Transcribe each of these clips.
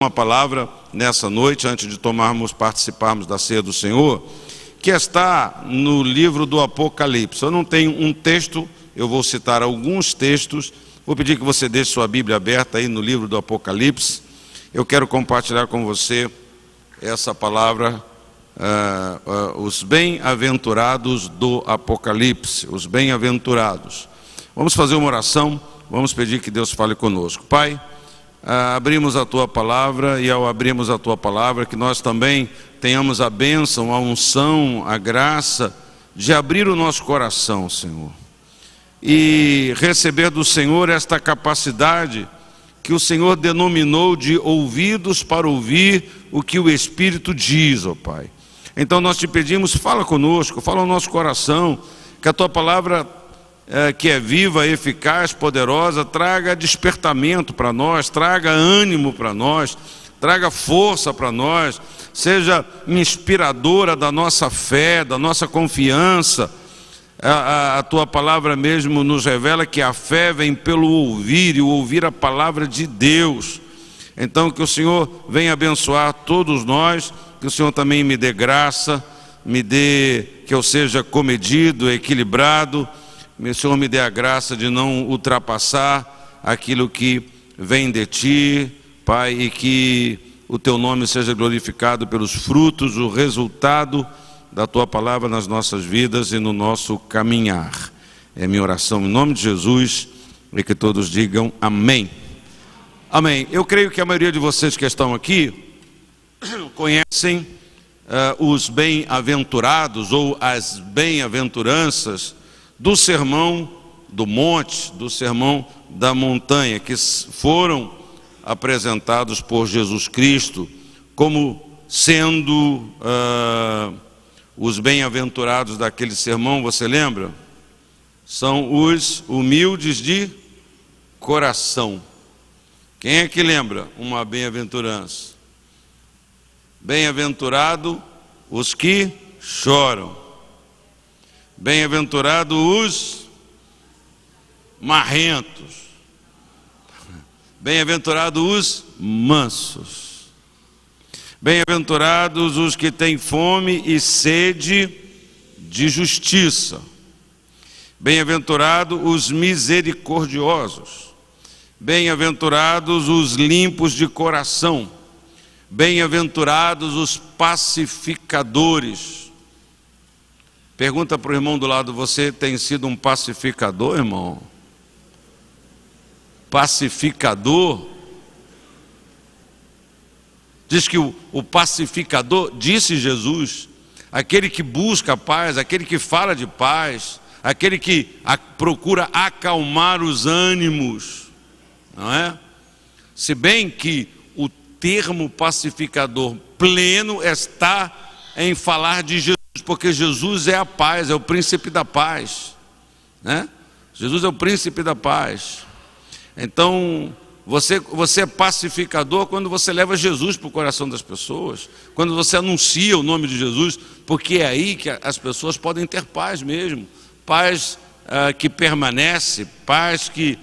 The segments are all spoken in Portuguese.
uma palavra nessa noite, antes de participarmos da ceia do Senhor, que está no livro do Apocalipse. Eu não tenho um texto, eu vou citar alguns textos. Vou pedir que você deixe sua Bíblia aberta aí no livro do Apocalipse. Eu quero compartilhar com você essa palavra, os bem-aventurados do Apocalipse, os bem-aventurados. Vamos fazer uma oração, vamos pedir que Deus fale conosco. Pai, abrimos a Tua Palavra, e ao abrirmos a Tua Palavra, que nós também tenhamos a bênção, a unção, a graça de abrir o nosso coração, Senhor, e receber do Senhor esta capacidade que o Senhor denominou de ouvidos para ouvir o que o Espírito diz, ó Pai. Então nós te pedimos, fala conosco, fala ao nosso coração, que a Tua Palavra, que é viva, eficaz, poderosa, traga despertamento para nós, traga ânimo para nós, traga força para nós, seja inspiradora da nossa fé, da nossa confiança. A Tua Palavra mesmo nos revela que a fé vem pelo ouvir, e o ouvir a palavra de Deus. Então que o Senhor venha abençoar todos nós, que o Senhor também me dê graça, que eu seja comedido, equilibrado. O Senhor me dê a graça de não ultrapassar aquilo que vem de Ti, Pai, e que o Teu nome seja glorificado pelos frutos, o resultado da Tua Palavra nas nossas vidas e no nosso caminhar. É minha oração em nome de Jesus, e que todos digam amém. Amém. Eu creio que a maioria de vocês que estão aqui conhecem os bem-aventurados ou as bem-aventuranças do Sermão do Monte, do Sermão da Montanha, que foram apresentados por Jesus Cristo como sendo os bem-aventurados daquele sermão. Você lembra? São os humildes de coração. Quem é que lembra uma bem-aventurança? Bem-aventurado os que choram. Bem-aventurados os marrentos. Bem-aventurados os mansos. Bem-aventurados os que têm fome e sede de justiça. Bem-aventurados os misericordiosos. Bem-aventurados os limpos de coração. Bem-aventurados os pacificadores. Pergunta para o irmão do lado: você tem sido um pacificador, irmão? Pacificador? Diz que o pacificador, disse Jesus, aquele que busca a paz, aquele que fala de paz, aquele que procura acalmar os ânimos, não é? Se bem que o termo pacificador pleno está em falar de Jesus, porque Jesus é a paz, é o príncipe da paz, né? Jesus é o príncipe da paz. Então você é pacificador quando você leva Jesus para o coração das pessoas, quando você anuncia o nome de Jesus, porque é aí que as pessoas podem ter paz mesmo, paz que permanece, paz que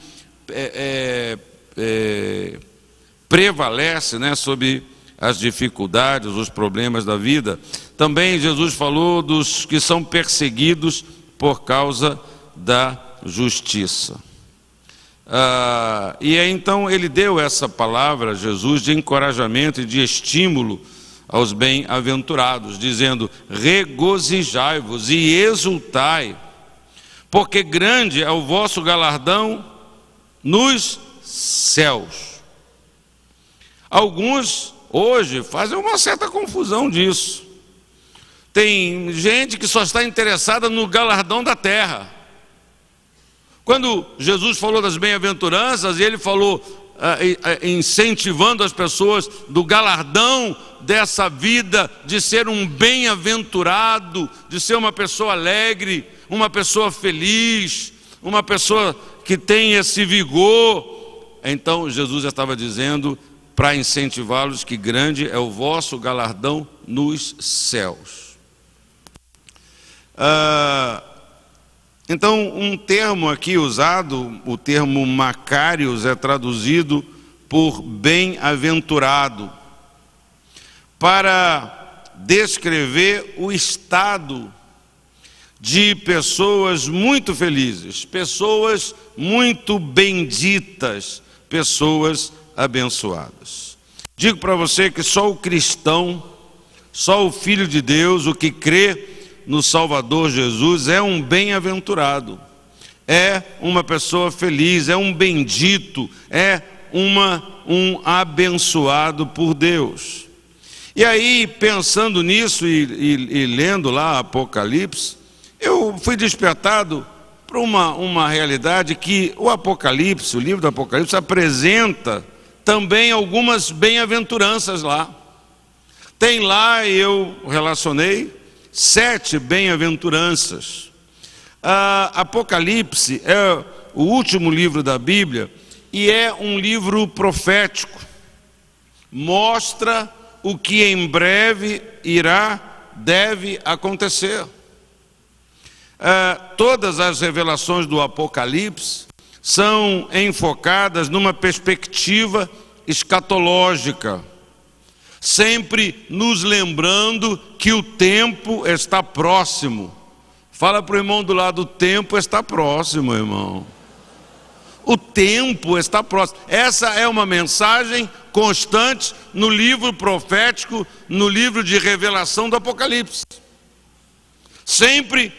prevalece, né, sobre as dificuldades, os problemas da vida. Também Jesus falou dos que são perseguidos por causa da justiça. E aí, então ele deu essa palavra, Jesus, de encorajamento e de estímulo aos bem-aventurados, dizendo: regozijai-vos e exultai, porque grande é o vosso galardão nos céus. Alguns hoje fazem uma certa confusão disso. Tem gente que só está interessada no galardão da terra. Quando Jesus falou das bem-aventuranças, e ele falou incentivando as pessoas do galardão dessa vida, de ser um bem-aventurado, de ser uma pessoa alegre, uma pessoa feliz, uma pessoa que tem esse vigor. Então Jesus estava dizendo para incentivá-los que grande é o vosso galardão nos céus. Então um termo aqui usado, o termo Macários, é traduzido por bem-aventurado, para descrever o estado de pessoas muito felizes, pessoas muito benditas, pessoas abençoadas. Digo para você que só o cristão, só o Filho de Deus, o que crê no Salvador Jesus, é um bem-aventurado, é uma pessoa feliz, é um bendito, é um abençoado por Deus. E aí, pensando nisso e lendo lá Apocalipse, eu fui despertado para uma realidade que o Apocalipse, o livro do Apocalipse, apresenta também algumas bem-aventuranças lá. Tem lá, eu relacionei, 7 bem-aventuranças. Apocalipse é o último livro da Bíblia e é um livro profético. Mostra o que em breve deve acontecer. Todas as revelações do Apocalipse são enfocadas numa perspectiva escatológica, sempre nos lembrando que o tempo está próximo. Fala para o irmão do lado, o tempo está próximo, irmão. O tempo está próximo. Essa é uma mensagem constante no livro profético, no livro de revelação do Apocalipse. Sempre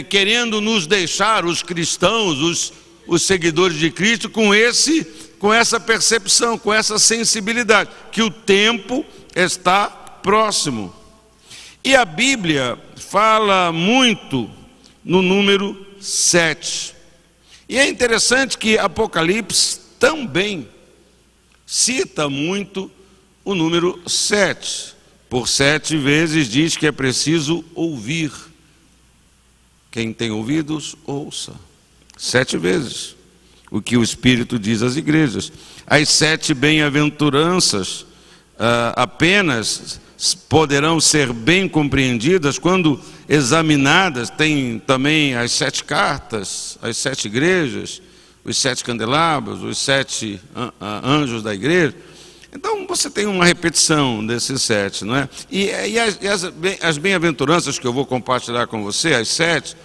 querendo nos deixar, os cristãos, os seguidores de Cristo, com essa percepção, com essa sensibilidade, que o tempo está próximo. E a Bíblia fala muito no número 7. E é interessante que Apocalipse também cita muito o número 7. Por 7 vezes diz que é preciso ouvir. Quem tem ouvidos, ouça. 7 vezes o que o Espírito diz às igrejas. As 7 bem-aventuranças apenas poderão ser bem compreendidas quando examinadas. Tem também as 7 cartas, as 7 igrejas, os 7 candelabros, os 7 anjos da igreja. Então você tem uma repetição desses 7, não é? E as bem-aventuranças que eu vou compartilhar com você, as 7,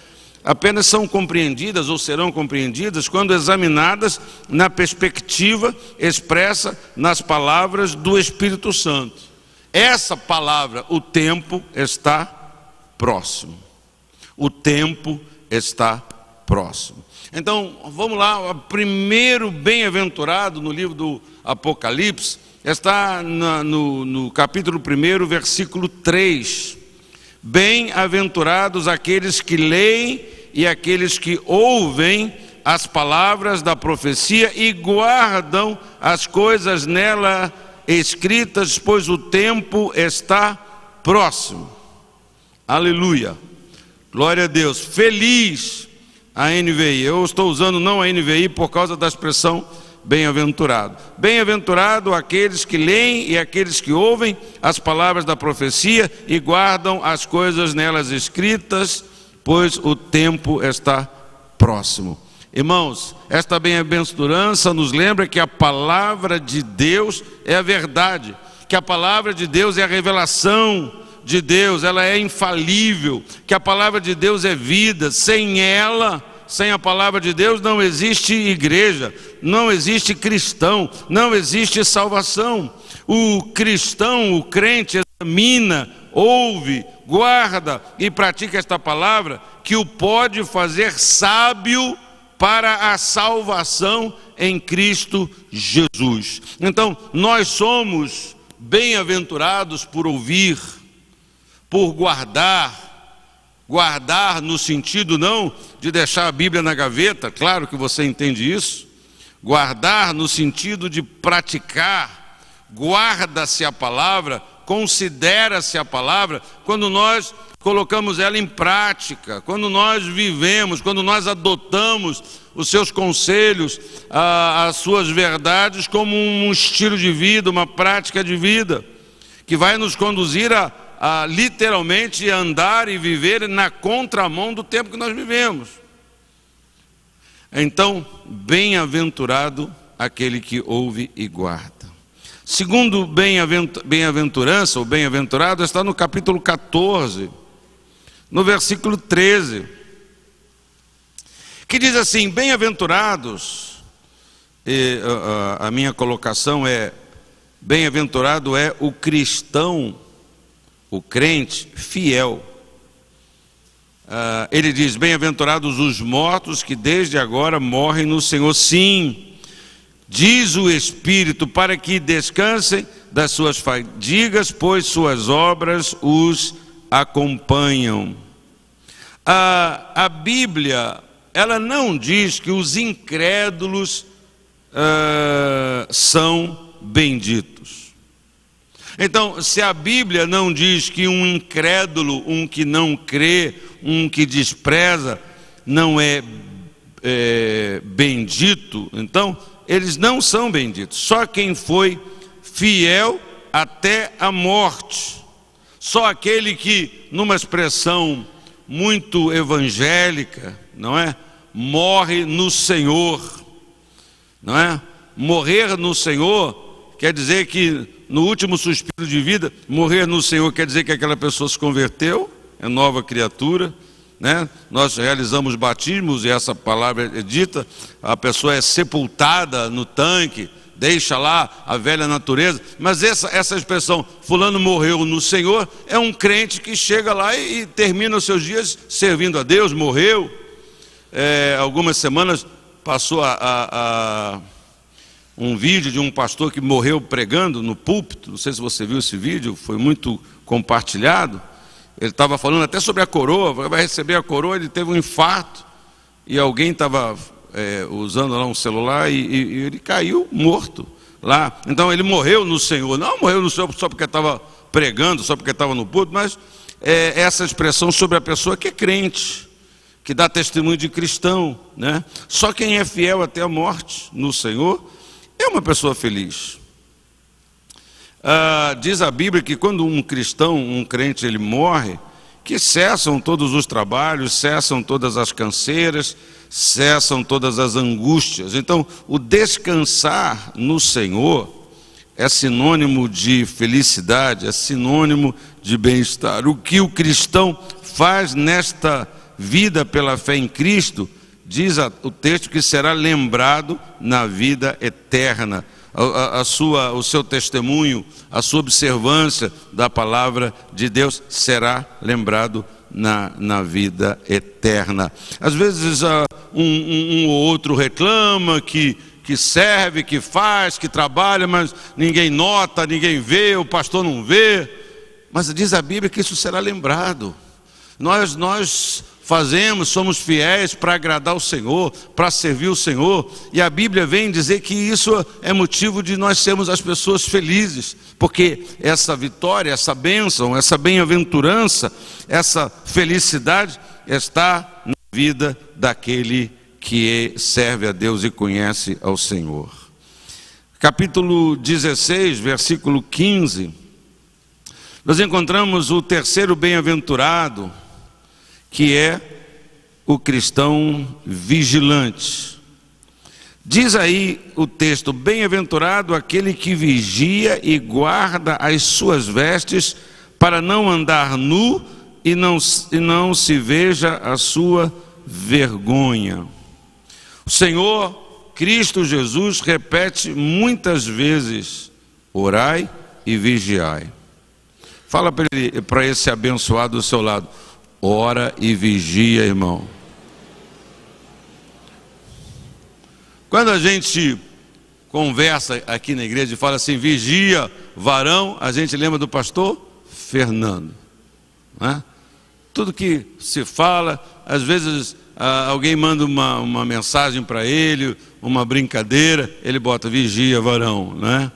apenas são compreendidas ou serão compreendidas quando examinadas na perspectiva expressa nas palavras do Espírito Santo. Essa palavra, o tempo está próximo. O tempo está próximo. Então, vamos lá, o primeiro bem-aventurado no livro do Apocalipse está no capítulo 1, versículo 3. Bem-aventurados aqueles que leem e aqueles que ouvem as palavras da profecia e guardam as coisas nela escritas, pois o tempo está próximo. Aleluia, glória a Deus. Feliz a NVI, eu estou usando não a NVI por causa da expressão bem-aventurado. Bem-aventurado aqueles que leem e aqueles que ouvem as palavras da profecia e guardam as coisas nelas escritas, pois o tempo está próximo. Irmãos, esta bem-aventurança nos lembra que a palavra de Deus é a verdade, que a palavra de Deus é a revelação de Deus, ela é infalível, que a palavra de Deus é vida. Sem ela, sem a palavra de Deus, não existe igreja, não existe cristão, não existe salvação. O cristão, o crente, examina, ouve, guarda e pratica esta palavra, que o pode fazer sábio para a salvação em Cristo Jesus. Então, nós somos bem-aventurados por ouvir, por guardar no sentido não de deixar a Bíblia na gaveta, claro que você entende isso, guardar no sentido de praticar, guarda-se a palavra, considera-se a palavra, quando nós colocamos ela em prática, quando nós vivemos, quando nós adotamos os seus conselhos, as suas verdades como um estilo de vida, uma prática de vida, que vai nos conduzir a literalmente andar e viver na contramão do tempo que nós vivemos. Então, bem-aventurado aquele que ouve e guarda. Segundo bem-aventurança, ou bem-aventurado, está no capítulo 14, no versículo 13, que diz assim: bem-aventurados, a minha colocação é: bem-aventurado é o cristão, o crente fiel. Ele diz: bem-aventurados os mortos que desde agora morrem no Senhor. Sim, diz o Espírito, para que descansem das suas fadigas, pois suas obras os acompanham. A Bíblia, ela não diz que os incrédulos são benditos. Então, se a Bíblia não diz que um incrédulo, um que não crê, um que despreza, não é bendito, então eles não são benditos. Só quem foi fiel até a morte, só aquele que, numa expressão muito evangélica, não é? Morre no Senhor, não é? Morrer no Senhor quer dizer que no último suspiro de vida, morrer no Senhor quer dizer que aquela pessoa se converteu, é nova criatura, né? Nós realizamos batismos e essa palavra é dita, a pessoa é sepultada no tanque, deixa lá a velha natureza, mas essa expressão, fulano morreu no Senhor, é um crente que chega lá e termina os seus dias servindo a Deus, morreu. Algumas semanas passou um vídeo de um pastor que morreu pregando no púlpito, não sei se você viu esse vídeo, foi muito compartilhado. Ele estava falando até sobre a coroa, vai receber a coroa, ele teve um infarto, e alguém estava usando lá um celular e ele caiu morto lá. Então ele morreu no Senhor, não morreu no Senhor só porque estava pregando, só porque estava no púlpito, mas essa expressão sobre a pessoa que é crente, que dá testemunho de cristão, né? Só quem é fiel até a morte no Senhor é uma pessoa feliz. Diz a Bíblia que quando um cristão, um crente, ele morre, que cessam todos os trabalhos, cessam todas as canseiras, cessam todas as angústias. Então, o descansar no Senhor é sinônimo de felicidade, é sinônimo de bem-estar. O que o cristão faz nesta vida pela fé em Cristo, diz o texto que será lembrado na vida eterna. O seu testemunho, a sua observância da palavra de Deus será lembrado na vida eterna. Às vezes um ou outro reclama que serve, que faz, que trabalha, mas ninguém nota, ninguém vê, o pastor não vê. Mas diz a Bíblia que isso será lembrado. Nós fazemos, somos fiéis para agradar o Senhor, para servir o Senhor, e a Bíblia vem dizer que isso é motivo de nós sermos as pessoas felizes, porque essa vitória, essa bênção, essa bem-aventurança, essa felicidade está na vida daquele que serve a Deus e conhece ao Senhor. Capítulo 16, versículo 15, nós encontramos o terceiro bem-aventurado, que é o cristão vigilante. Diz aí o texto: bem-aventurado aquele que vigia e guarda as suas vestes, para não andar nu e não se veja a sua vergonha. O Senhor Cristo Jesus repete muitas vezes: orai e vigiai. Fala para esse abençoado do seu lado: ora e vigia, irmão. Quando a gente conversa aqui na igreja e fala assim, vigia, varão, a gente lembra do pastor Fernando, né? Tudo que se fala, às vezes alguém manda uma mensagem para ele, uma brincadeira, ele bota vigia, varão, né?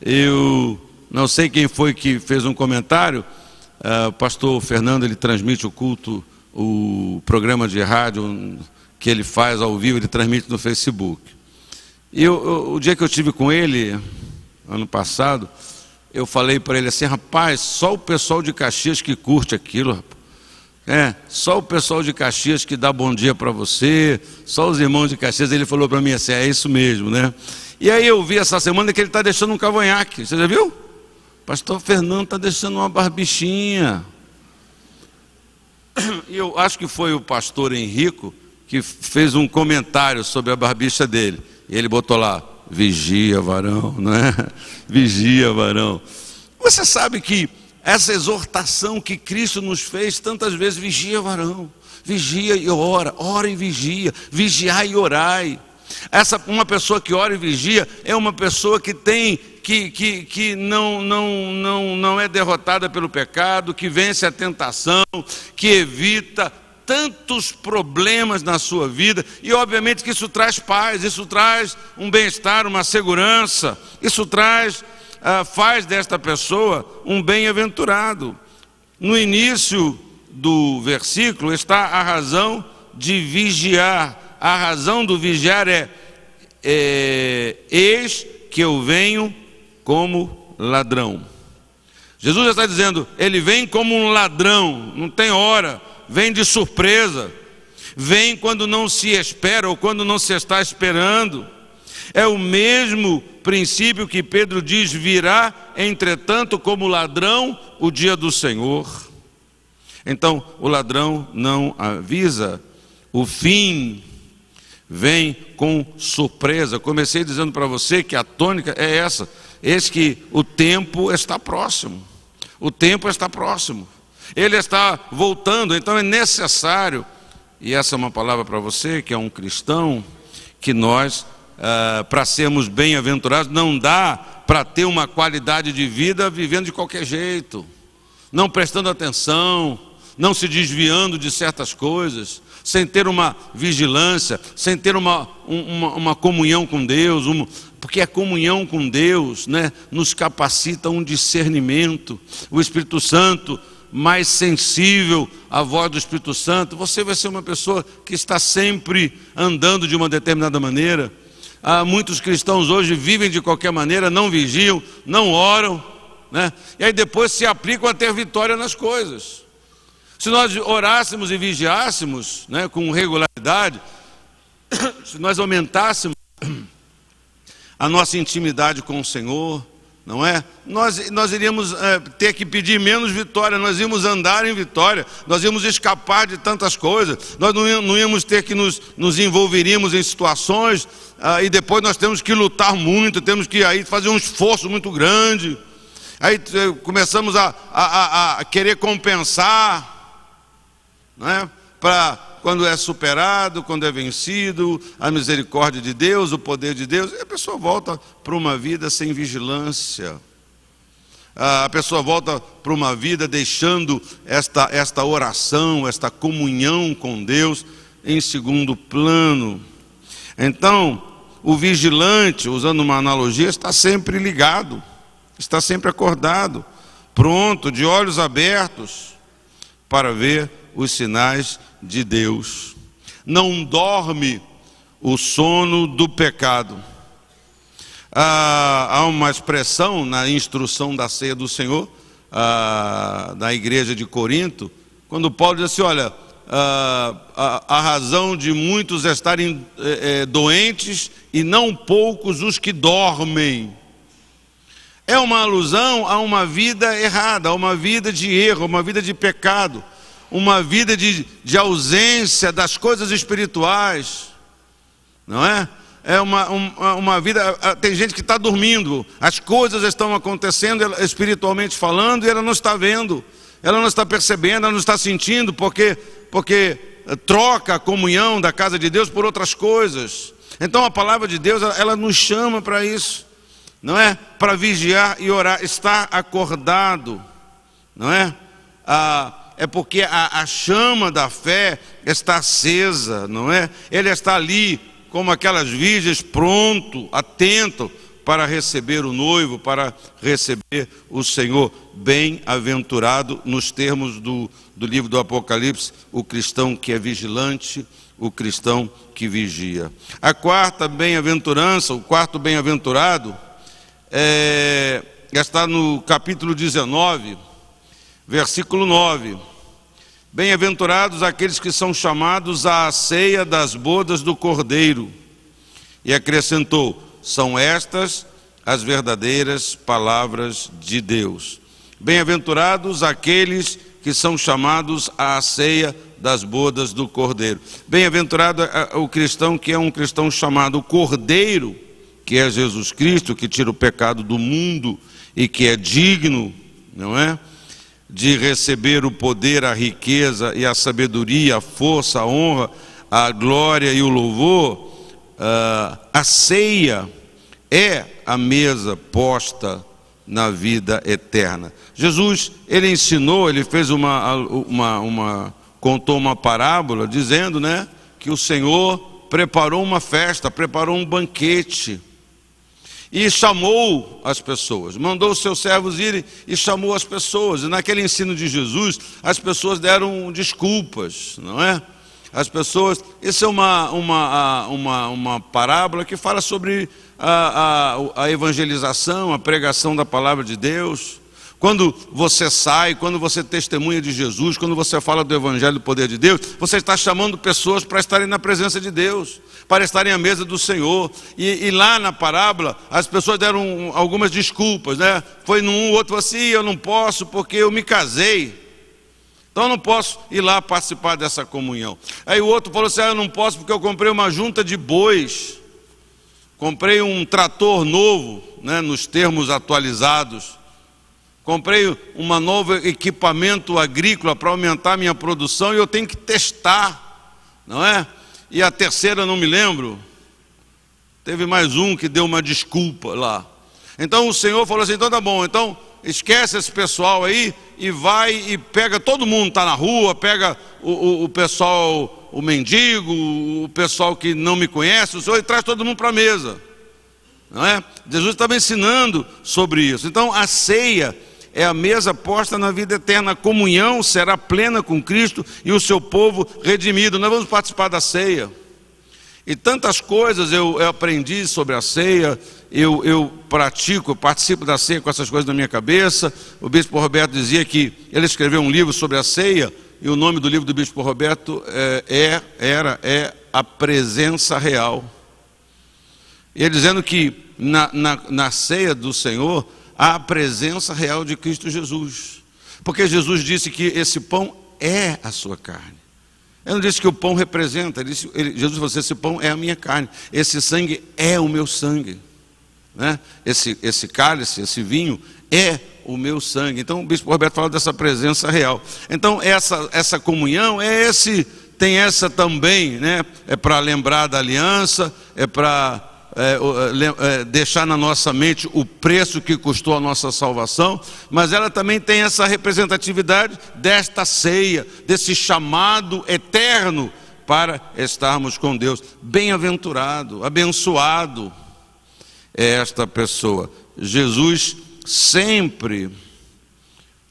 Eu não sei quem foi que fez um comentário. O pastor Fernando, ele transmite o culto, o programa de rádio que ele faz ao vivo, ele transmite no Facebook. E o dia que eu estive com ele, ano passado, eu falei para ele assim: rapaz, só o pessoal de Caxias que curte aquilo, rapaz. Só o pessoal de Caxias que dá bom dia para você, só os irmãos de Caxias. Ele falou para mim assim: é isso mesmo, né? E aí eu vi essa semana que ele está deixando um cavanhaque. Você já viu? Pastor Fernando está deixando uma barbichinha. E eu acho que foi o pastor Henrico que fez um comentário sobre a barbicha dele. E ele botou lá, vigia, varão, não é? Vigia, varão. Você sabe que essa exortação que Cristo nos fez tantas vezes, vigia, varão, vigia e ora, ora e vigia, vigiai e orai. Uma pessoa que ora e vigia é uma pessoa que tem, que não é derrotada pelo pecado, que vence a tentação, que evita tantos problemas na sua vida, e obviamente que isso traz paz, isso traz um bem-estar, uma segurança, isso faz desta pessoa um bem-aventurado. No início do versículo está a razão de vigiar. A razão do vigiar eis que eu venho como ladrão. Jesus está dizendo, ele vem como um ladrão, não tem hora, vem de surpresa, vem quando não se espera ou quando não se está esperando. É o mesmo princípio que Pedro diz, virá, entretanto, como ladrão o dia do Senhor. Então, o ladrão não avisa o fim, vem com surpresa. Comecei dizendo para você que a tônica é essa, eis que o tempo está próximo, o tempo está próximo, ele está voltando, então é necessário, e essa é uma palavra para você que é um cristão, que nós, para sermos bem-aventurados, não dá para ter uma qualidade de vida vivendo de qualquer jeito, não prestando atenção, não se desviando de certas coisas, sem ter uma vigilância, sem ter uma comunhão com Deus, porque a comunhão com Deus, né, nos capacita um discernimento. O Espírito Santo, mais sensível à voz do Espírito Santo, você vai ser uma pessoa que está sempre andando de uma determinada maneira. Muitos cristãos hoje vivem de qualquer maneira, não vigiam, não oram, né, e aí depois se aplicam a ter vitória nas coisas. Se nós orássemos e vigiássemos, né, com regularidade, se nós aumentássemos a nossa intimidade com o Senhor, não é? Nós iríamos ter que pedir menos vitória, nós íamos andar em vitória, nós íamos escapar de tantas coisas, nós não íamos ter que nos envolveríamos em situações, e depois nós temos que lutar muito, temos que aí fazer um esforço muito grande, aí começamos a querer compensar, não é? Para quando é superado, quando é vencido, a misericórdia de Deus, o poder de Deus, e a pessoa volta para uma vida sem vigilância. A pessoa volta para uma vida deixando esta oração, esta comunhão com Deus em segundo plano. Então, o vigilante, usando uma analogia, está sempre ligado, está sempre acordado, pronto, de olhos abertos, para ver os sinais de Deus. Não dorme o sono do pecado. Há uma expressão na instrução da ceia do Senhor, da igreja de Corinto, quando Paulo diz assim, olha, a razão de muitos estarem doentes e não poucos os que dormem. É uma alusão a uma vida errada, a uma vida de erro, uma vida de pecado, uma vida de ausência das coisas espirituais, não é? É uma vida, tem gente que está dormindo, as coisas estão acontecendo espiritualmente falando e ela não está vendo, ela não está percebendo, ela não está sentindo, porque troca a comunhão da casa de Deus por outras coisas. Então a palavra de Deus, ela nos chama para isso, não é? Para vigiar e orar, estar acordado, não é? É porque a chama da fé está acesa, não é? Ele está ali como aquelas virgens, pronto, atento para receber o noivo, para receber o Senhor. Bem-aventurado, nos termos do livro do Apocalipse, o cristão que é vigilante, o cristão que vigia. A quarta bem-aventurança, o quarto bem-aventurado, está no capítulo 19, versículo 9. Bem-aventurados aqueles que são chamados à ceia das bodas do Cordeiro. E acrescentou, são estas as verdadeiras palavras de Deus. Bem-aventurados aqueles que são chamados à ceia das bodas do Cordeiro. Bem-aventurado o cristão que é um cristão chamado Cordeiro, que é Jesus Cristo, que tira o pecado do mundo e que é digno, não é? De receber o poder, a riqueza e a sabedoria, a força, a honra, a glória e o louvor. A ceia é a mesa posta na vida eterna. Jesus, ele ensinou, ele fez contou uma parábola dizendo, né, que o Senhor preparou uma festa, preparou um banquete e chamou as pessoas, mandou os seus servos irem e chamou as pessoas. E naquele ensino de Jesus, as pessoas deram desculpas, não é? As pessoas, isso é uma parábola que fala sobre a evangelização, a pregação da palavra de Deus. Quando você sai, quando você testemunha de Jesus, quando você fala do evangelho do poder de Deus, você está chamando pessoas para estarem na presença de Deus, para estarem à mesa do Senhor. E lá na parábola, as pessoas deram algumas desculpas, né? Foi num, o outro falou assim: eu não posso porque eu me casei, então eu não posso ir lá participar dessa comunhão. Aí o outro falou assim: eu não posso porque eu comprei uma junta de bois, comprei um trator novo, né, nos termos atualizados, comprei um novo equipamento agrícola para aumentar a minha produção e eu tenho que testar, não é? E a terceira, não me lembro, teve mais um que deu uma desculpa lá. Então o Senhor falou assim: então tá bom, então esquece esse pessoal aí e vai e pega todo mundo, está na rua, pega o pessoal, o mendigo, o pessoal que não me conhece, o Senhor, e traz todo mundo para a mesa, não é? Jesus estava ensinando sobre isso. Então a ceia é a mesa posta na vida eterna. A comunhão será plena com Cristo e o seu povo redimido. Nós vamos participar da ceia. E tantas coisas eu aprendi sobre a ceia, eu participo da ceia com essas coisas na minha cabeça. O bispo Roberto dizia que ele escreveu um livro sobre a ceia, e o nome do livro do bispo Roberto é A Presença Real. Ele dizendo que na ceia do Senhor há a presença real de Cristo Jesus, porque Jesus disse que esse pão é a sua carne. Ele não disse que o pão representa, Jesus falou assim: esse pão é a minha carne, esse sangue é o meu sangue, né? Esse cálice, esse vinho é o meu sangue. Então o bispo Roberto fala dessa presença real. Então essa comunhão tem essa também, né? É para lembrar da aliança, é para deixar na nossa mente o preço que custou a nossa salvação, mas ela também tem essa representatividade desta ceia, desse chamado eterno para estarmos com Deus. Bem-aventurado, abençoado é esta pessoa. Jesus sempre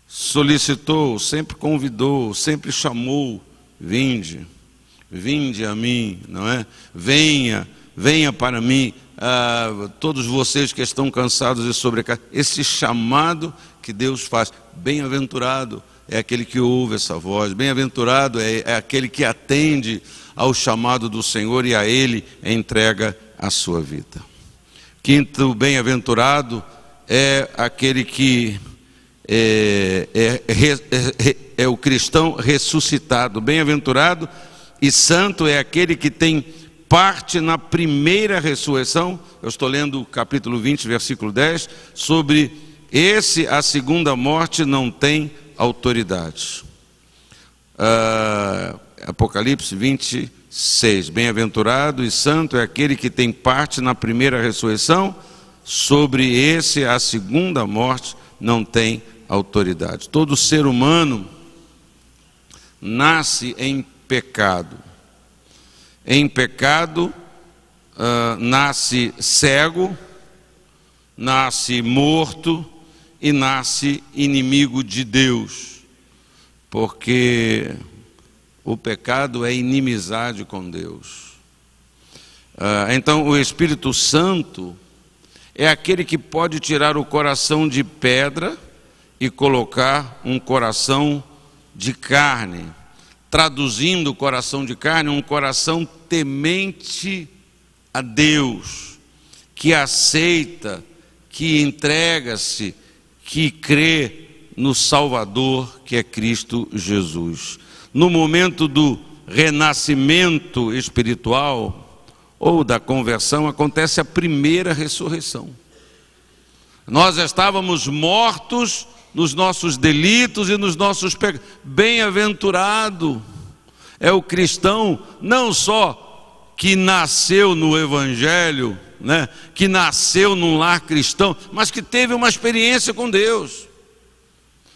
solicitou, sempre convidou, sempre chamou: vinde a mim, não é? Venha para mim, todos vocês que estão cansados e sobrecarregados. Esse chamado que Deus faz. Bem-aventurado é aquele que ouve essa voz, bem-aventurado é aquele que atende ao chamado do Senhor e a Ele entrega a sua vida. Quinto, bem-aventurado é aquele que é o cristão ressuscitado. Bem-aventurado e santo é aquele que tem parte na primeira ressurreição. Eu estou lendo o capítulo 20, versículo 10, sobre esse, a segunda morte não tem autoridade. Apocalipse 26, bem-aventurado e santo é aquele que tem parte na primeira ressurreição, sobre esse, a segunda morte não tem autoridade. Todo ser humano nasce em pecado. Em pecado, nasce cego, nasce morto e nasce inimigo de Deus, porque o pecado é inimizade com Deus. Então o Espírito Santo é aquele que pode tirar o coração de pedra e colocar um coração de carne. Traduzindo o coração de carne, um coração temente a Deus, que aceita, que entrega-se, que crê no Salvador, que é Cristo Jesus. No momento do renascimento espiritual ou da conversão, acontece a primeira ressurreição. Nós estávamos mortos nos nossos delitos e nos nossos pecados. Bem-aventurado é o cristão, não só que nasceu no Evangelho, né, que nasceu num lar cristão, mas que teve uma experiência com Deus.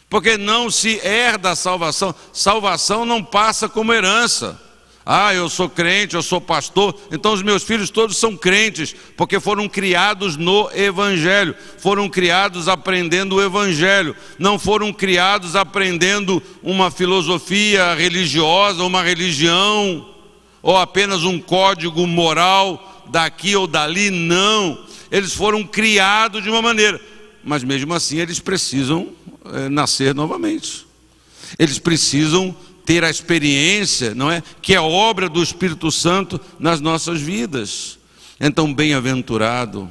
Porque não se herda a salvação. Salvação não passa como herança. Ah, eu sou crente, eu sou pastor, então os meus filhos todos são crentes, porque foram criados no Evangelho, foram criados aprendendo o Evangelho, não foram criados aprendendo uma filosofia religiosa, uma religião, ou apenas um código moral daqui ou dali, não. Eles foram criados de uma maneira, mas mesmo assim eles precisam nascer novamente. Eles precisam ter a experiência, não é? Que é obra do Espírito Santo nas nossas vidas. Então, bem-aventurado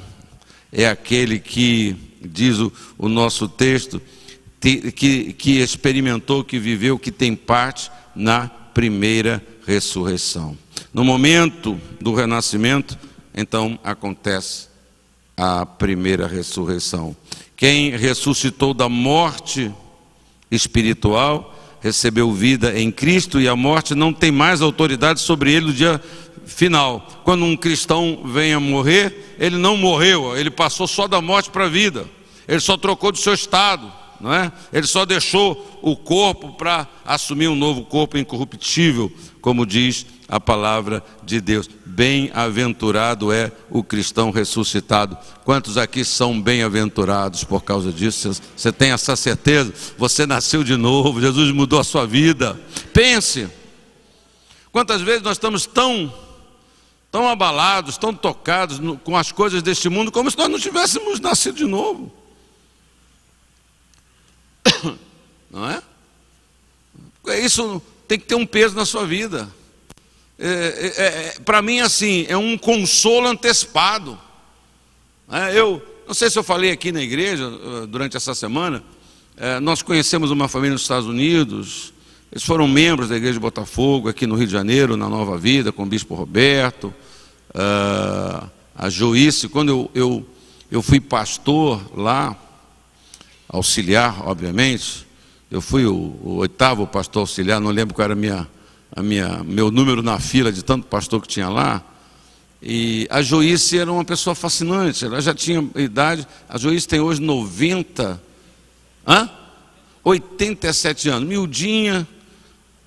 é aquele que, diz o nosso texto, que experimentou, que viveu, que tem parte na primeira ressurreição. No momento do renascimento, então acontece a primeira ressurreição. Quem ressuscitou da morte espiritual recebeu vida em Cristo, e a morte não tem mais autoridade sobre ele no dia final. Quando um cristão vem a morrer, ele não morreu, ele passou só da morte para a vida, ele só trocou de seu estado, não é? Ele só deixou o corpo para assumir um novo corpo incorruptível, como diz a palavra de Deus. Bem-aventurado é o cristão ressuscitado. Quantos aqui são bem-aventurados por causa disso? Você tem essa certeza? Você nasceu de novo, Jesus mudou a sua vida. Pense, quantas vezes nós estamos tão abalados, tão tocados com as coisas deste mundo, como se nós não tivéssemos nascido de novo. Não é? Isso tem que ter um peso na sua vida. Para mim, assim, é um consolo antecipado. Eu não sei se eu falei aqui na igreja durante essa semana. Nós conhecemos uma família nos Estados Unidos. Eles foram membros da igreja de Botafogo, aqui no Rio de Janeiro, na Nova Vida, com o bispo Roberto, a Joice. Quando eu fui pastor lá, auxiliar, obviamente, eu fui o 8º pastor auxiliar, não lembro qual era meu número na fila de tanto pastor que tinha lá. E a Joice era uma pessoa fascinante, ela já tinha idade. A Joice tem hoje 87 anos, miudinha.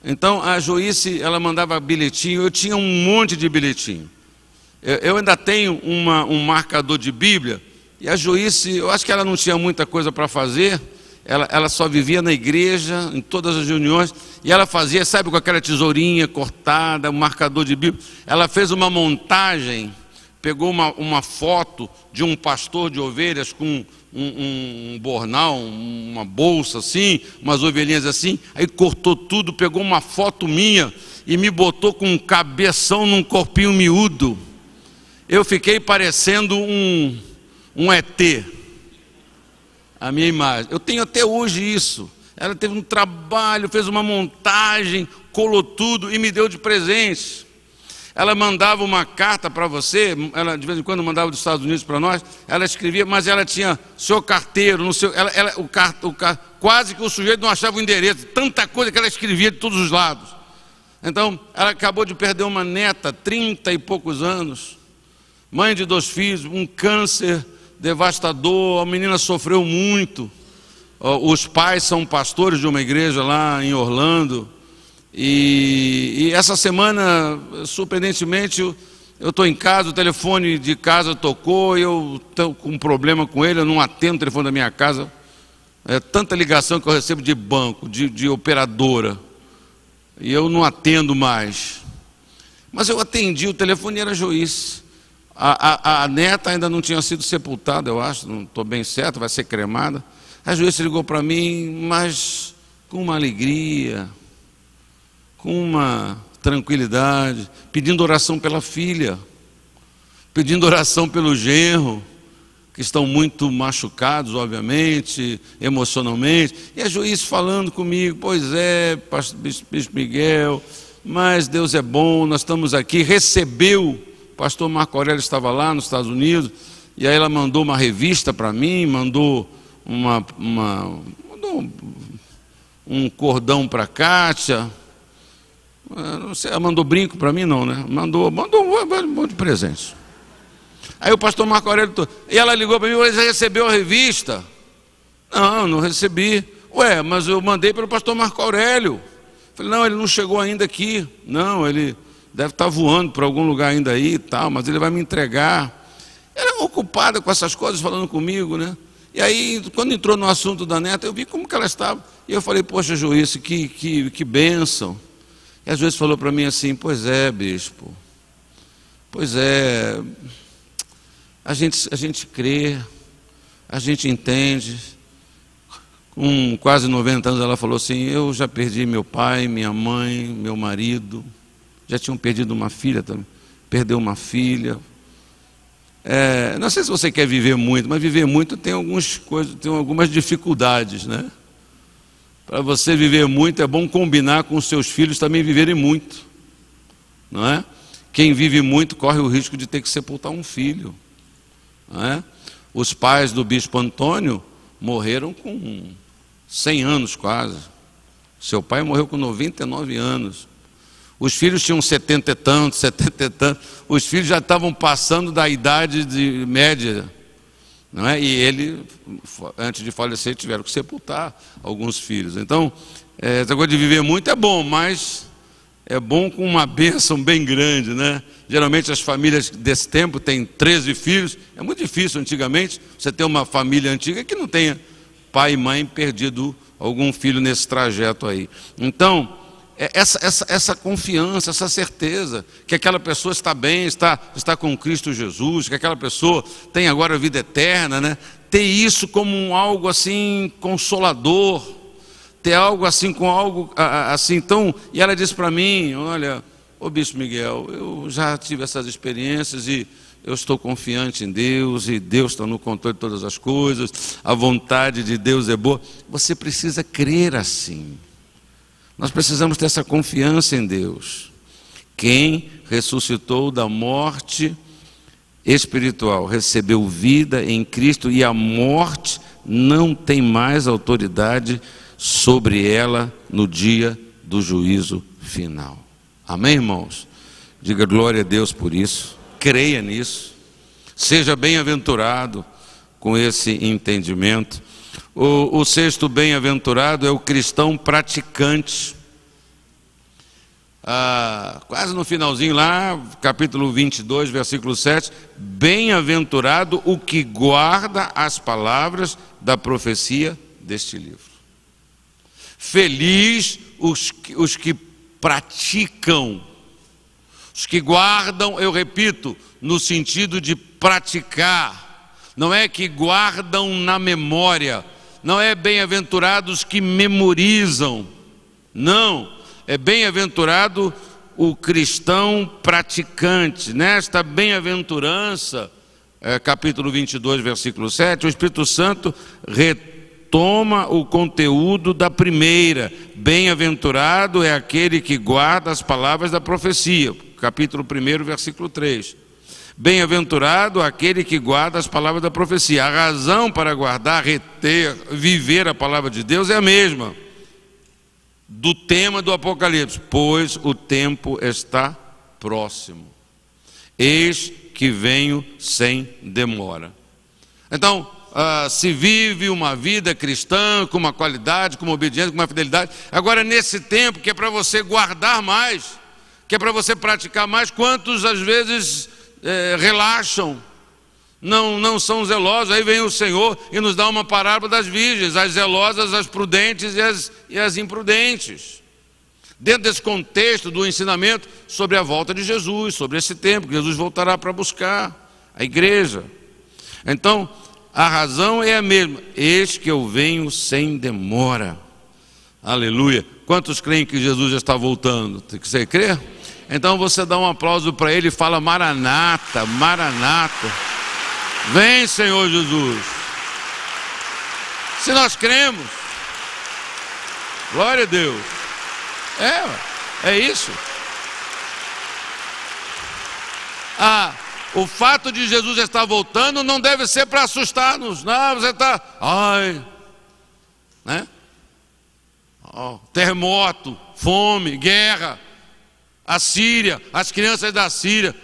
Então a Joice, ela mandava bilhetinho, eu tinha um monte de bilhetinho. Eu ainda tenho um marcador de Bíblia. E a Joice, eu acho que ela não tinha muita coisa para fazer, ela só vivia na igreja, em todas as reuniões, e ela fazia, sabe, com aquela tesourinha cortada, um marcador de Bíblia. Ela fez uma montagem, pegou uma foto de um pastor de ovelhas com um bornal, uma bolsa assim, umas ovelhinhas assim, aí cortou tudo, pegou uma foto minha e me botou com um cabeção num corpinho miúdo. Eu fiquei parecendo um ET, a minha imagem. Eu tenho até hoje isso. Ela teve um trabalho, fez uma montagem, colou tudo e me deu de presente. Ela mandava uma carta para você, ela de vez em quando mandava dos Estados Unidos para nós, ela escrevia, mas ela tinha seu carteiro, no seu, quase que o sujeito não achava o endereço, tanta coisa que ela escrevia de todos os lados. Então, ela acabou de perder uma neta, 30 e poucos anos, mãe de 2 filhos, um câncer devastador, a menina sofreu muito. Os pais são pastores de uma igreja lá em Orlando. E essa semana, surpreendentemente, eu estou em casa, o telefone de casa tocou, eu estou com um problema com ele, eu não atendo o telefone da minha casa. É tanta ligação que eu recebo de banco, de operadora, e eu não atendo mais. Mas eu atendi, o telefone era Joice. A neta ainda não tinha sido sepultada, eu acho, não estou bem certo, vai ser cremada. A Joice ligou para mim, mas com uma alegria, com uma tranquilidade, pedindo oração pela filha, pedindo oração pelo genro, que estão muito machucados, obviamente, emocionalmente. E a juiz falando comigo: pois é, pastor Bispo Miguel, mas Deus é bom, nós estamos aqui. Recebeu, o pastor Marco Aurélio estava lá nos Estados Unidos, e aí ela mandou uma revista para mim, mandou um cordão para a Kátia. Não sei, ela mandou brinco para mim, não, né? Mandou um monte de presentes. Aí o pastor Marco Aurélio, e ela ligou para mim: você recebeu a revista? Não recebi. Ué, mas eu mandei para o pastor Marco Aurélio. Falei: não, ele não chegou ainda aqui. Não, ele deve estar voando para algum lugar ainda aí e tal, mas ele vai me entregar. Ela ocupada com essas coisas, falando comigo, né? E aí, quando entrou no assunto da neta, eu vi como que ela estava. E eu falei: poxa, juiz, que bênção. E a juiz falou para mim assim: pois é, bispo, pois é, a gente crê, a gente entende. Com quase 90 anos ela falou assim: eu já perdi meu pai, minha mãe, meu marido, já tinham perdido uma filha também, perdeu uma filha. Não sei se você quer viver muito, mas viver muito tem algumas dificuldades, né? Para você viver muito é bom combinar com os seus filhos também viverem muito, não é? Quem vive muito corre o risco de ter que sepultar um filho, não é? Os pais do bispo Antônio morreram com 100 anos quase. Seu pai morreu com 99 anos. Os filhos tinham 70 e tantos. Os filhos já estavam passando da idade média, não é? E ele, antes de falecer, tiveram que sepultar alguns filhos. Então, essa coisa de viver muito é bom, mas é bom com uma bênção bem grande, né? Geralmente as famílias desse tempo têm 13 filhos. É muito difícil antigamente você ter uma família antiga que não tenha pai e mãe perdido algum filho nesse trajeto aí. Então, essa confiança, essa certeza que aquela pessoa está bem, está com Cristo Jesus, que aquela pessoa tem agora a vida eterna, né? Ter isso como algo assim consolador, ter algo assim com algo assim. Então, e ela disse para mim: olha, ô Bispo Miguel, eu já tive essas experiências e eu estou confiante em Deus, e Deus está no controle de todas as coisas, a vontade de Deus é boa. Você precisa crer assim. Nós precisamos ter essa confiança em Deus. Quem ressuscitou da morte espiritual recebeu vida em Cristo, e a morte não tem mais autoridade sobre ela no dia do juízo final. Amém, irmãos? Diga glória a Deus por isso. Creia nisso. Seja bem-aventurado com esse entendimento. O sexto bem-aventurado é o cristão praticante. Quase no finalzinho lá, capítulo 22, versículo 7. Bem-aventurado o que guarda as palavras da profecia deste livro. Feliz os que praticam. Os que guardam, eu repito, no sentido de praticar. Não é que guardam na memória. Não é bem-aventurados que memorizam. Não, é bem-aventurado o cristão praticante. Nesta bem-aventurança, capítulo 22, versículo 7, o Espírito Santo retoma o conteúdo da primeira. Bem-aventurado é aquele que guarda as palavras da profecia. Capítulo 1, versículo 3. Bem-aventurado aquele que guarda as palavras da profecia. A razão para guardar, reter, viver a palavra de Deus é a mesma do tema do Apocalipse: pois o tempo está próximo. Eis que venho sem demora. Então, se vive uma vida cristã com uma qualidade, com uma obediência, com uma fidelidade. Agora, nesse tempo que é para você guardar mais, que é para você praticar mais, quantos às vezes relaxam, não são zelosos? Aí vem o Senhor e nos dá uma parábola das virgens: as zelosas, as prudentes e as imprudentes. Dentro desse contexto do ensinamento sobre a volta de Jesus, sobre esse tempo que Jesus voltará para buscar a igreja. Então, a razão é a mesma: eis que eu venho sem demora. Aleluia. Quantos creem que Jesus já está voltando? Você crê? Então você dá um aplauso para ele e fala: Maranata, Maranata, vem, Senhor Jesus. Se nós cremos, glória a Deus. É isso. O fato de Jesus estar voltando não deve ser para assustar-nos. Não, você está, né? Terremoto, fome, guerra, a Síria, as crianças da Síria.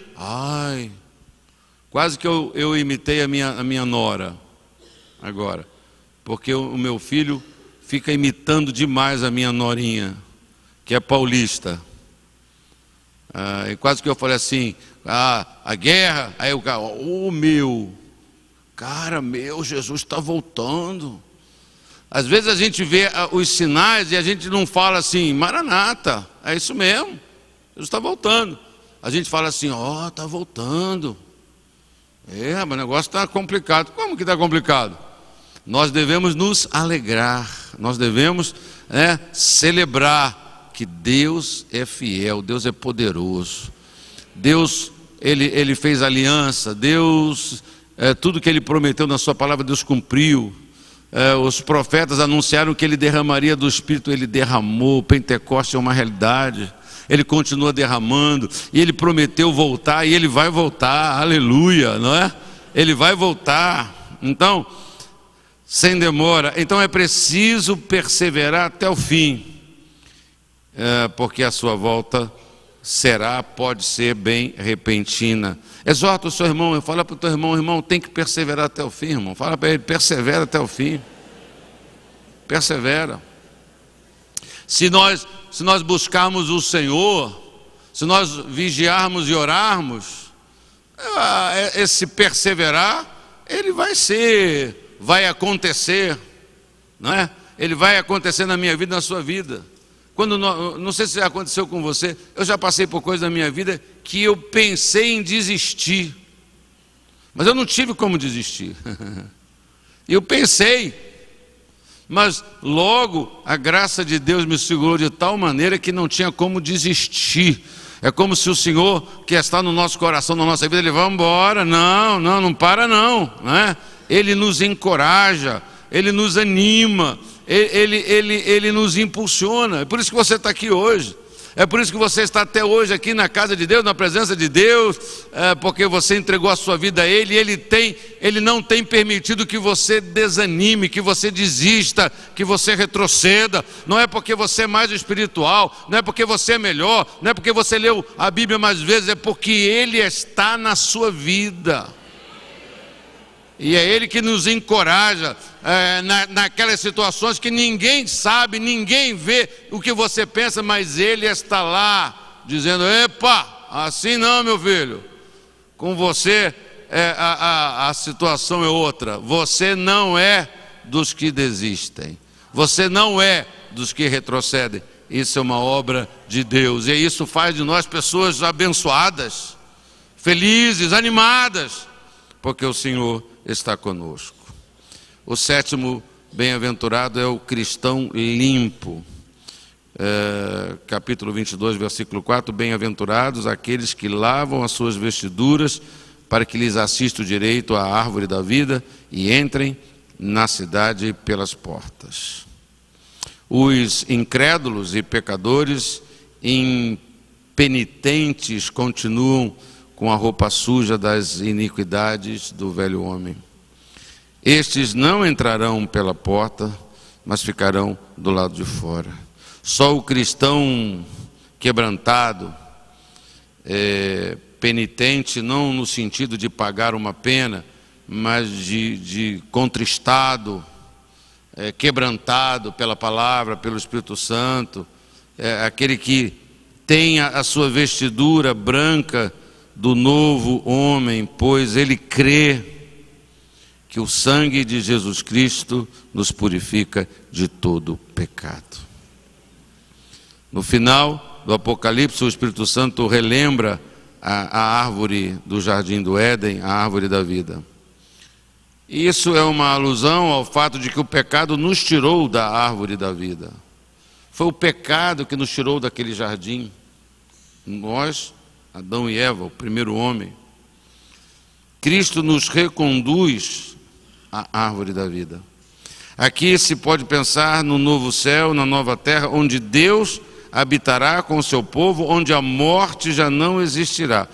Quase que eu imitei a minha nora agora, porque o meu filho fica imitando demais a minha norinha, que é paulista. E quase que eu falei assim: a guerra. Aí o cara: meu, Jesus está voltando. Às vezes a gente vê os sinais e a gente não fala assim: Maranata, é isso mesmo, Jesus está voltando. A gente fala assim: está voltando. Mas o negócio está complicado. Como que está complicado? Nós devemos nos alegrar, nós devemos celebrar que Deus é fiel, Deus é poderoso. Deus, ele fez aliança. Deus, tudo que Ele prometeu na sua palavra, Deus cumpriu. Os profetas anunciaram que Ele derramaria do Espírito, Ele derramou. Pentecostes é uma realidade, Ele continua derramando. E Ele prometeu voltar, e Ele vai voltar, aleluia, não é? Ele vai voltar, então, sem demora. Então é preciso perseverar até o fim, porque a sua volta pode ser bem repentina. Exorta o seu irmão, fala para o teu irmão, tem que perseverar até o fim, irmão. Fala para ele: persevera até o fim. Persevera. Se nós buscarmos o Senhor, se nós vigiarmos e orarmos, esse perseverar, ele vai acontecer, não é? Ele vai acontecer na minha vida, na sua vida. Não sei se aconteceu com você, eu já passei por coisas na minha vida que eu pensei em desistir, mas eu não tive como desistir. Eu pensei, mas logo a graça de Deus me segurou de tal maneira que não tinha como desistir. É como se o Senhor, que está no nosso coração, na nossa vida, Ele vai embora. Não para não, né? Ele nos encoraja, Ele nos anima, Ele nos impulsiona. É por isso que você está aqui hoje. É por isso que você está até hoje aqui na casa de Deus, na presença de Deus, porque você entregou a sua vida a Ele, e Ele não tem permitido que você desanime, que você desista, que você retroceda. Não é porque você é mais espiritual, não é porque você é melhor, não é porque você leu a Bíblia mais vezes, é porque Ele está na sua vida. E é Ele que nos encoraja naquelas situações que ninguém sabe, ninguém vê o que você pensa, mas Ele está lá, dizendo: epa, assim não, meu filho, com você a situação é outra. Você não é dos que desistem, você não é dos que retrocedem. Isso é uma obra de Deus, e isso faz de nós pessoas abençoadas, felizes, animadas, porque o Senhor está conosco. O sétimo bem-aventurado é o cristão limpo. Capítulo 22, versículo 4: bem-aventurados aqueles que lavam as suas vestiduras, para que lhes assista o direito à árvore da vida e entrem na cidade pelas portas. Os incrédulos e pecadores impenitentes continuam com a roupa suja das iniquidades do velho homem. Estes não entrarão pela porta, mas ficarão do lado de fora. Só o cristão quebrantado, penitente, não no sentido de pagar uma pena, mas de contristado, quebrantado pela palavra, pelo Espírito Santo, aquele que tem a sua vestidura branca do novo homem, pois ele crê que o sangue de Jesus Cristo nos purifica de todo pecado. No final do Apocalipse, o Espírito Santo relembra a árvore do jardim do Éden, a árvore da vida. Isso é uma alusão ao fato de que o pecado nos tirou da árvore da vida. Foi o pecado que nos tirou daquele jardim. nós, Adão e Eva, o primeiro homem. Cristo nos reconduz à árvore da vida. Aqui se pode pensar no novo céu, na nova terra, onde Deus habitará com o seu povo, onde a morte já não existirá.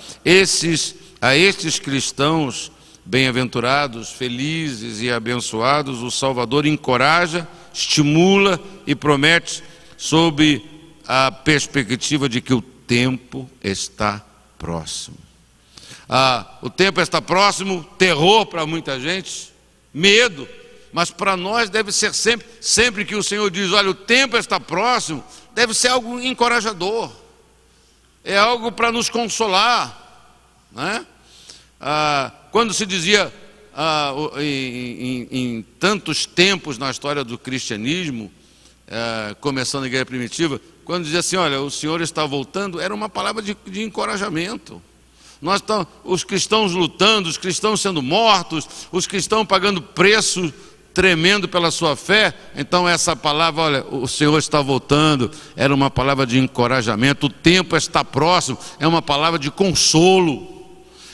A estes cristãos bem-aventurados, felizes e abençoados, o Salvador encoraja, estimula e promete sob a perspectiva de que o tempo está próximo. O tempo está próximo, terror para muita gente, medo, mas para nós deve ser sempre que o Senhor diz, olha, o tempo está próximo, deve ser algo encorajador, é algo para nos consolar, né? Quando se dizia, em tantos tempos na história do cristianismo, começando a igreja primitiva, quando dizia assim, olha, o Senhor está voltando, era uma palavra de encorajamento. Os cristãos lutando, os cristãos sendo mortos, os cristãos pagando preço tremendo pela sua fé. Então essa palavra, olha, o Senhor está voltando, era uma palavra de encorajamento. O tempo está próximo, é uma palavra de consolo,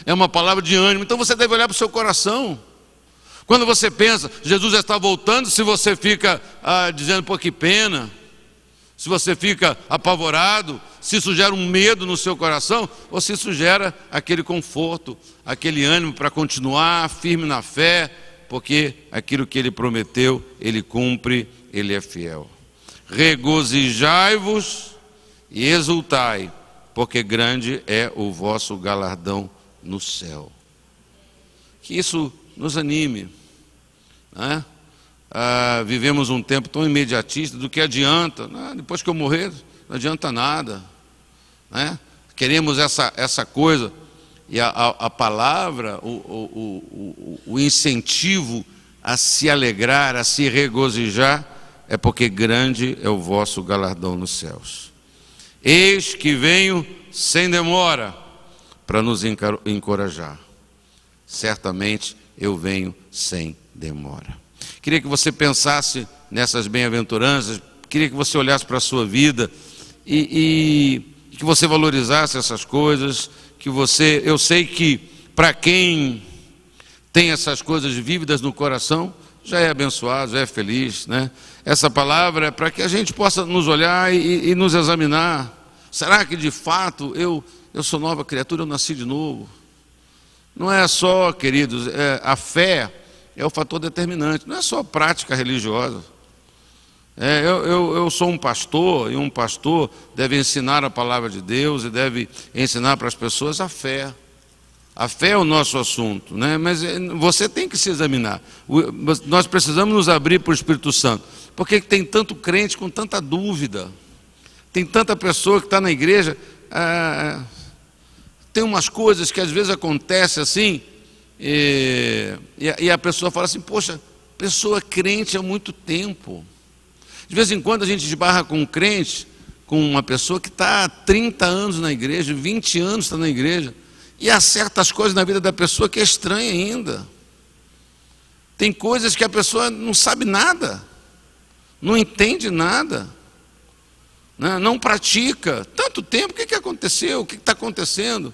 é uma palavra de ânimo. Então você deve olhar para o seu coração. Quando você pensa, Jesus está voltando, se você fica dizendo, pô, que pena, se você fica apavorado, se isso gera um medo no seu coração, ou se isso gera aquele conforto, aquele ânimo para continuar firme na fé, porque aquilo que Ele prometeu, Ele cumpre, Ele é fiel. Regozijai-vos e exultai, porque grande é o vosso galardão no céu. Que isso nos anime, né? Vivemos um tempo tão imediatista, do que adianta, né? Depois que eu morrer, não adianta nada, né? Queremos essa coisa, e a palavra, o incentivo a se alegrar, a se regozijar, é porque grande é o vosso galardão nos céus. Eis que venho sem demora, para nos encorajar. Certamente eu venho sem demora. Queria que você pensasse nessas bem-aventuranças, queria que você olhasse para a sua vida e que você valorizasse essas coisas, eu sei que para quem tem essas coisas vívidas no coração, já é abençoado, já é feliz, né? Essa palavra é para que a gente possa nos olhar e nos examinar. Será que de fato eu sou nova criatura, eu nasci de novo? Não é só, queridos, a fé é o fator determinante, não é só prática religiosa. Eu sou um pastor, e um pastor deve ensinar a palavra de Deus e deve ensinar para as pessoas a fé. A fé é o nosso assunto, né? Mas você tem que se examinar. Nós precisamos nos abrir para o Espírito Santo. Por que tem tanto crente com tanta dúvida? Tem tanta pessoa que está na igreja, tem umas coisas que às vezes acontecem assim, e a pessoa fala assim, poxa, pessoa crente há muito tempo. De vez em quando a gente esbarra com um crente, com uma pessoa que está há 30 anos na igreja, 20 anos está na igreja, e há certas coisas na vida da pessoa que é estranha ainda. Tem coisas que a pessoa não sabe nada, não entende nada, né? Não pratica. Tanto tempo, o que aconteceu? O que está acontecendo?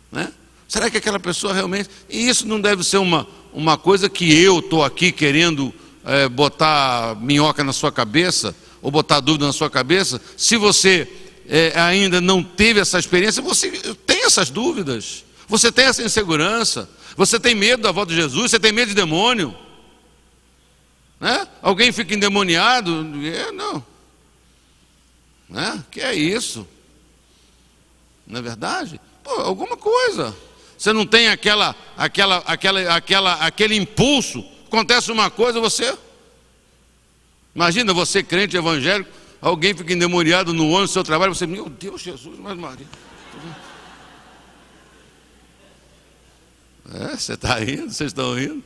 Né? Será que aquela pessoa realmente... E isso não deve ser uma coisa que eu estou aqui querendo botar minhoca na sua cabeça, ou botar dúvida na sua cabeça. Se você ainda não teve essa experiência, você tem essas dúvidas, você tem essa insegurança, você tem medo da volta de Jesus, você tem medo de demônio, né? Alguém fica endemoniado, não, né? Que é isso? Não é verdade? Pô, alguma coisa. Você não tem aquele impulso. Acontece uma coisa, você... Imagina você, crente evangélico, alguém fica endemoniado no ônibus do seu trabalho, você, meu Deus, Jesus, mas Maria. Você está rindo, vocês estão rindo.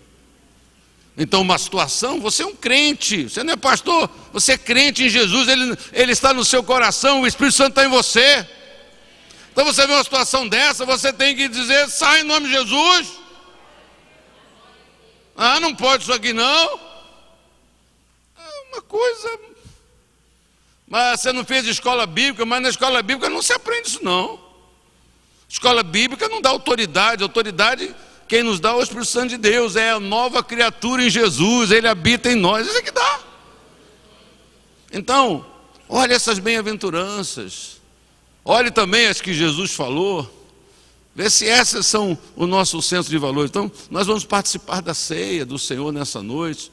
Então, uma situação, você é um crente, você não é pastor, você é crente em Jesus, ele está no seu coração, o Espírito Santo está em você. Então você vê uma situação dessa, você tem que dizer, sai em nome de Jesus. Não pode isso aqui não. É uma coisa... Mas você não fez escola bíblica, mas na escola bíblica não se aprende isso não. Escola bíblica não dá autoridade. Autoridade quem nos dá é o Espírito Santo de Deus, é a nova criatura em Jesus, Ele habita em nós, isso é que dá. Então, olha essas bem-aventuranças, olhe também as que Jesus falou, vê se essas são o nosso senso de valor. Então, nós vamos participar da ceia do Senhor nessa noite.